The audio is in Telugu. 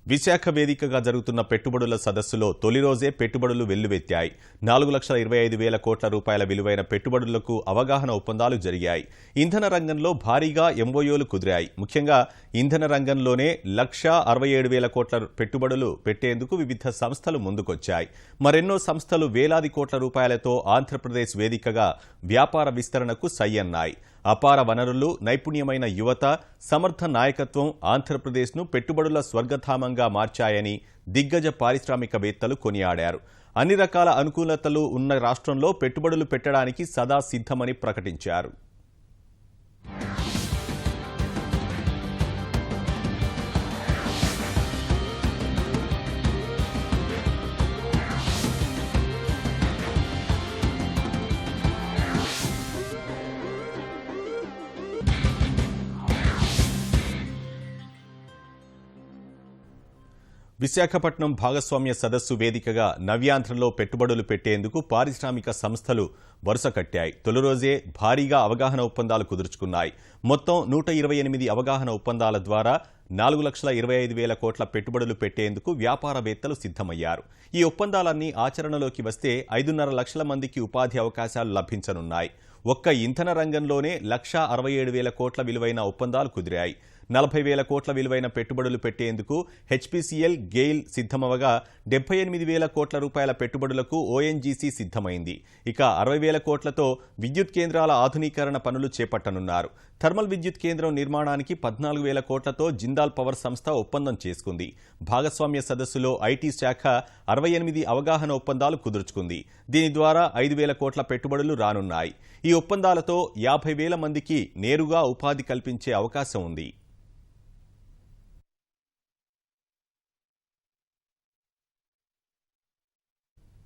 విశాఖ వేదికగా జరుగుతున్న పెట్టుబడుల సదస్సులో తొలి రోజే పెట్టుబడులు వెల్లువెత్తాయి. 4,25,000 కోట్ల రూపాయల విలువైన పెట్టుబడులకు అవగాహన ఒప్పందాలు జరిగాయి. ఇంధన రంగంలో భారీగా ఎంఓయూలు కుదిరాయి. ముఖ్యంగా ఇంధన రంగంలోనే 1,67,000 కోట్ల పెట్టుబడులు పెట్టేందుకు వివిధ సంస్థలు ముందుకొచ్చాయి. మరెన్నో సంస్థలు వేలాది కోట్ల రూపాయలతో ఆంధ్రప్రదేశ్ వేదికగా వ్యాపార విస్తరణకు సై అన్నాయి. అపార వనరులు, నైపుణ్యమైన యువత, సమర్థ నాయకత్వం ఆంధ్రప్రదేశ్ను పెట్టుబడుల స్వర్గధామంగా మార్చాయని దిగ్గజ పారిశ్రామికవేత్తలు కొనియాడారు. అన్ని రకాల అనుకూలతలు ఉన్న రాష్ట్రంలో పెట్టుబడులు పెట్టడానికి సదా సిద్ధమని ప్రకటించారు. విశాఖపట్నం భాగస్వామ్య సదస్సు వేదికగా నవ్యాంధ్రలో పెట్టుబడులు పెట్టేందుకు పారిశ్రామిక సంస్థలు వరుస కట్టాయి. తొలి రోజే భారీగా అవగాహన ఒప్పందాలు కుదుర్చుకున్నాయి. మొత్తం 128 అవగాహన ఒప్పందాల ద్వారా 4,25,000 కోట్ల పెట్టుబడులు పెట్టేందుకు వ్యాపారవేత్తలు సిద్ధమయ్యారు. ఈ ఒప్పందాలన్నీ ఆచరణలోకి వస్తే 5.5 లక్షల మందికి ఉపాధి అవకాశాలు లభించనున్నాయి. ఒక్క ఇంధన రంగంలోనే 1,67,000 కోట్ల విలువైన ఒప్పందాలు కుదిరాయి. 40,000 కోట్ల విలువైన పెట్టుబడులు పెట్టేందుకు హెచ్పీసీఎల్, గెయిల్ సిద్ధమవగా 78,000 కోట్ల రూపాయల పెట్టుబడులకు ఓఎన్జీసీ సిద్ధమైంది. ఇక 60,000 కోట్లతో విద్యుత్ కేంద్రాల ఆధునీకరణ పనులు చేపట్టనున్నారు. థర్మల్ విద్యుత్ కేంద్రం నిర్మాణానికి 14,000 కోట్లతో జిందాల్ పవర్ సంస్థ ఒప్పందం చేసుకుంది. భాగస్వామ్య సదస్సులో ఐటీ శాఖ 68 అవగాహన ఒప్పందాలు కుదుర్చుకుంది. దీని ద్వారా 5,000 కోట్ల పెట్టుబడులు రానున్నాయి. ఈ ఒప్పందాలతో 50,000 మందికి నేరుగా ఉపాధి కల్పించే అవకాశం ఉంది.